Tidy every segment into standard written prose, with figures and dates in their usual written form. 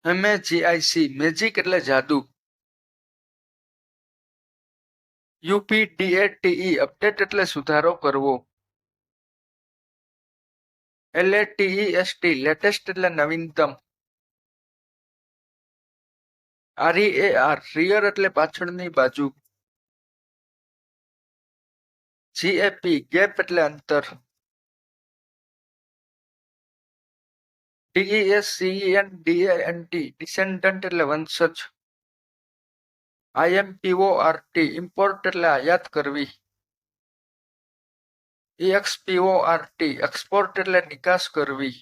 MEGIC magic એટલે જાદુ. UPDATE update એટલે સુધારો કરવો. LATEST લેટેસ્ટ એટલે નવીનતમ. REAR રિયર એટલે પાછળની બાજુ. GAP ગેપ એટલે અંતર. DESCENDANT ડિસેન્ડન્ટ એટલે વંશજ. IMPORT ઇમ્પોર્ટ એટલે આયાત કરવી. EXPORT એક્સપોર્ટ એટલે નિકાસ કરવી.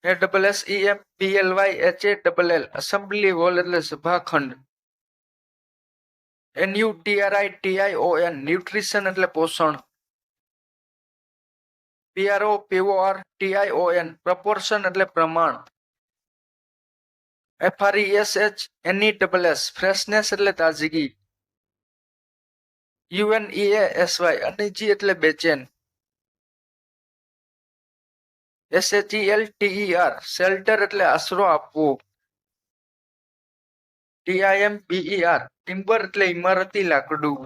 ASSEMBLYHALL એસેમ્બલી હોલ એટલે સભાખંડ. NUTRITION ન્યુટ્રિશન એટલે પોષણ. PROPORTION પ્રપોર્શન એટલે પ્રમાણ. FRESHNESS ફ્રેશનેસ એટલે તાજગી. UNEASY અનીજી એટલે બેચેન. SHELTER શેલ્ટર એટલે આશરો આપવો. TIMBER ટિમ્બર એટલે ઇમારતી લાકડું.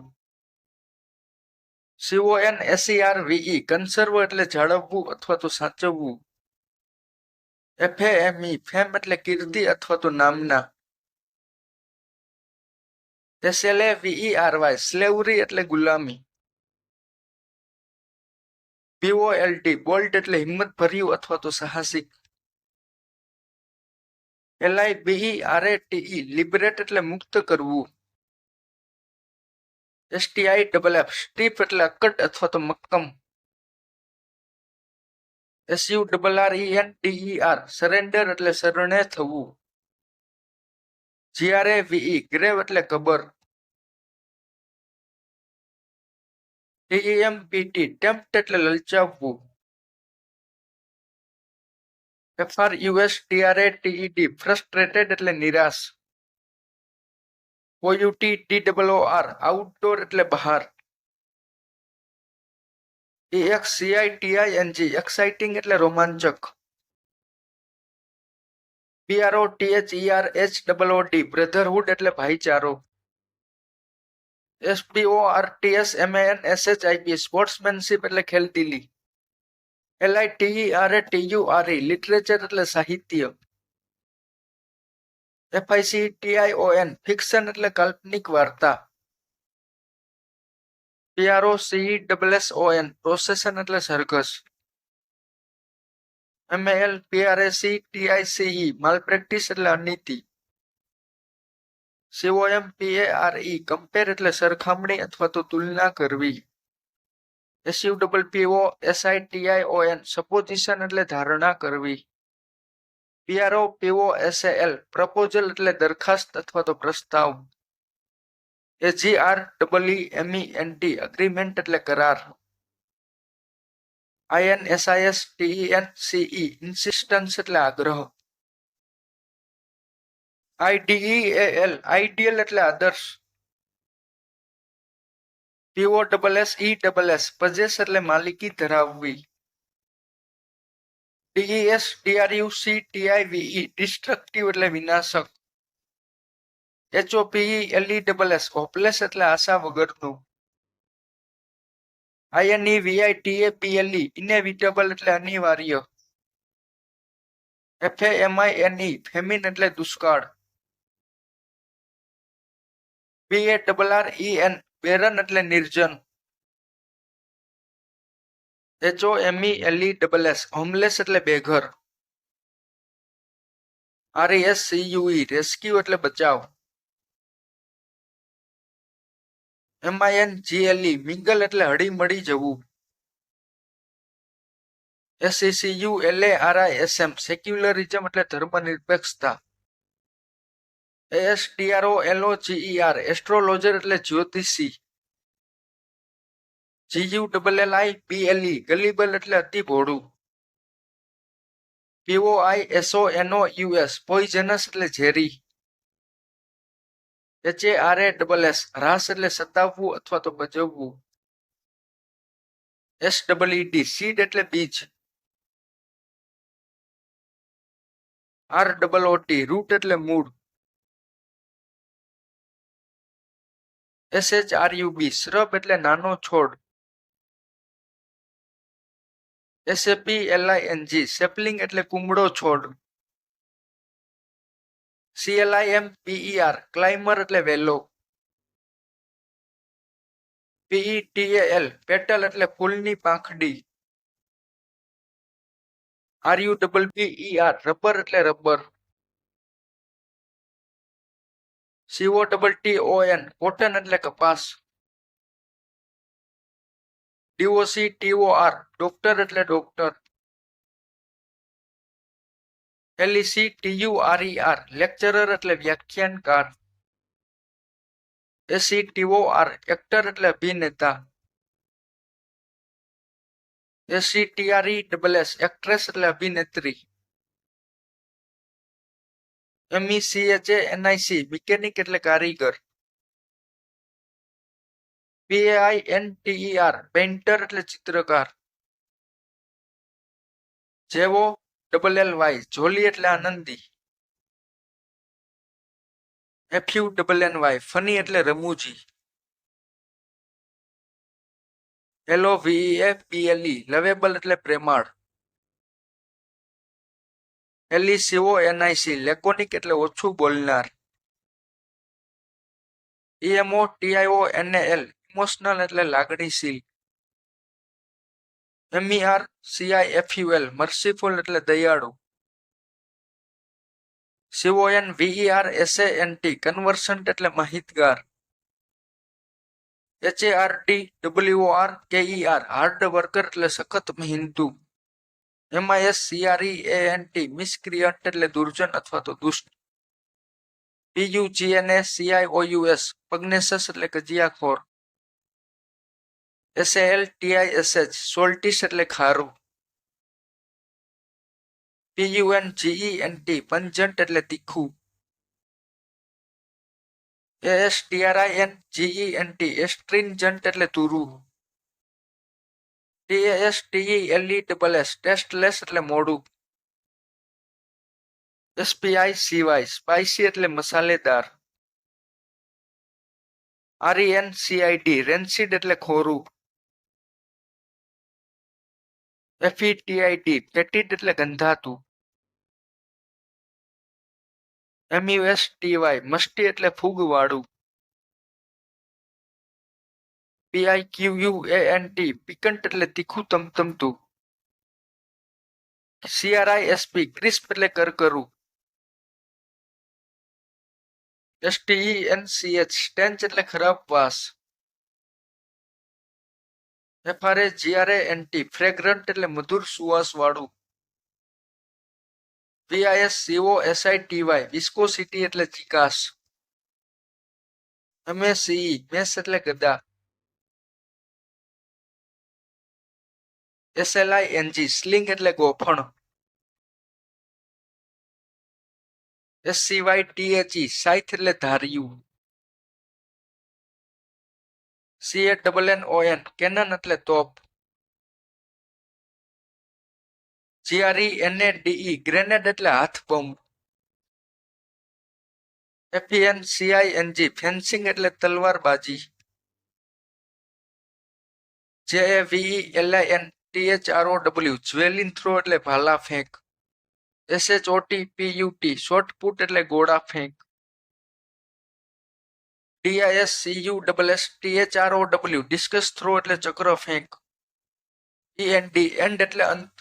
CONSERVE કન્સર્વ એટલે જાળવવું અથવા તો સાચવવું. FAME ફેમ એટલે કીર્તિ અથવા તો નામના. SLAVERY સ્લેવરી એટલે ગુલામી. BOLT બોલ્ટ એટલે હિંમત ભર્યું અથવા તો સાહસિક. LIBERATE લિબરેટ એટલે મુક્ત કરવું. STIFF સ્ટીફ એટલે અક્કડ અથવા તો મક્કમ. SURRENDER સરેન્ડર એટલે શરણે થવું. GRAVE ગ્રેવ એટલે કબર. TEMPT ટેમ્પ્ટ એટલે લલચાવવું. FRUSTRATED ફ્રસ્ટ્રેટેડ એટલે નિરાશ. OUTDOOR આઉટડોર એટલે બહાર. EXCITING એક્સાઇટિંગ એટલે રોમાંચક. BROTHERHOOD બ્રધરહુડ એટલે ભાઈચારો. SPORTSMANSHIP સ્પોર્ટ્સમેનશિપ એટલે ખેલદિલી. LITERATURE લિટરેચર એટલે સાહિત્ય. FICTION ફિક્શન એટલે કાલ્પનિક વાર્તા. PROCESSON પ્રોસેસન એટલે સરઘસ. MALPRACTICE માલપ્રેક્ટિસ એટલે અનીતિ. COMPARE કમ્પેર એટલે સરખામણી અથવા તો તુલના કરવી. SUPPOSITION સપોઝિશન એટલે ધારણા કરવી. PROPOSAL પ્રપોઝલ એટલે દરખાસ્ત અથવા તો પ્રસ્તાવ. AGREEMENT અગ્રીમેન્ટ એટલે કરાર. INSISTENCE ઇન્સિસ્ટન્સ એટલે આગ્રહ. IDEAL આઈડિયલ એટલે આદર્શ. POSSESS પજેસ એટલે માલિકી ધરાવવી. DESTRUCTIVE ડિસ્ટ્રક્ટિવ એટલે વિનાશક. HOPELESS હોપલેસ એટલે આશા વગરનું. INEVITABLE ઇનેવિટેબલ એટલે અનિવાર્ય. FAMINE ફેમિન એટલે દુષ્કાળ. BARREN બેરન એટલે નિર્જન. HOMELESS હોમલેસ એટલે બેઘર. RESCUE રેસ્ક્યુ એટલે બચાવ. MINGLE મિંગલ એટલે હળી મળી જવું. SECULARISM સેક્યુલરિઝમ એટલે ધર્મનિરપેક્ષતા. ASTROLOGER એસ્ટ્રોલોજર એટલે જ્યોતિષી. GULLIBLE ગલીબલ એટલે અતિ ભોળું. POISONOUS પોઈઝનસ એટલે ઝેરી. HARASS હ્રાસ એટલે સતાવવું અથવા તો બજવવું. SEED સીડ એટલે બીજ. ROOT રૂટ એટલે મૂળ. SHRUB શ્રબ એટલે નાનો છોડ. SAPLING સેપલિંગ એટલે કુમળો છોડ. CLIMPER ક્લાઇમર એટલે વેલો. PETAL પેટલ એટલે ફૂલની પાંખડી. RUBBER રબર એટલે રબર. COTTON કોટન એટલે કપાસ. DOCTOR ડોક્ટર એટલે ડોક્ટર. LECTURER લેક્ચરર એટલે વ્યાખ્યાનકાર. ACTOR એક્ટર એટલે અભિનેતા. ACTRESS એક્ટ્રેસ એટલે અભિનેત્રી. MECHANIC મિકેનિક એટલે કારીગર. PAINTER પેઇન્ટર એટલે ચિત્રકાર. JOLLY જોલી એટલે આનંદી. FUNNY ફની એટલે રમૂજી. LOVEABLE લવેબલ એટલે પ્રેમાળ. LECONIC લેકોનિક એટલે ઓછું બોલનાર. EMOTIONAL ઇમોશનલ એટલે લાગણીશીલ. MERCIFUL મર્સીફુલ એટલે દયાળુ. CONVERSANT કન્વર્સન્ટ એટલે માહિતગાર. HARDWORKER હાર્ડ વર્કર એટલે સખત મહેનતુ. MISCREANT મિસક્રિયન્ટ એટલે દુર્જન અથવા તો દુષ્ટ. PUGNACIOUS પગ્નેસસ એટલે કજિયાખોર. SALTISH સોલ્ટિસ એટલે ખારું. PUNGENT પંજન્ટ એટલે તીખું. ASTRINGENT એસ્ટ્રિન્જન્ટ એટલે તુરું. TASTELESS ટેસ્ટલેસ એટલે મોડું. SPICY સ્પાઇસી એટલે મસાલેદાર. RENCID રેન્સિડ એટલે ખોરું. FETID ફેટિડ એટલે ગંધાતું. MUSTY મસ્ટી એટલે ફૂગવાળું. PIQUANT પિકન્ટ એટલે તીખું તમતમતું. CRISP ક્રિસ્પ એટલે કરકરું. STENCH સ્ટેન્ચ એટલે ખરાબ વાસ. FRAGRANT ફ્રેગ્રન્ટ એટલે મધુર સુવાસ વાળું. VISCOSITY વિસ્કોસિટી એટલે ચીકાશ. MACE મેસ એટલે ગદા. SLING સ્લિંગ એટલે ગોફણ. SCYTHE સાઇથ એટલે ધાર્યું. CANNON કેનન એટલે તોપ. GRENADE ગ્રેનેડ એટલે હાથ બોમ્બ. FENCING ફેન્સિંગ એટલે તલવારબાજી. JAVELIN THROW જ્વેલિન થ્રો એટલે ભાલા ફેંક. SHOTPUT શોર્ટ પુટ એટલે ગોળા ફેંક. DISCUSS THROW ડિસ્કસ થ્રો એટલે ચક્ર ફેંક. END એન્ડ એટલે અંત.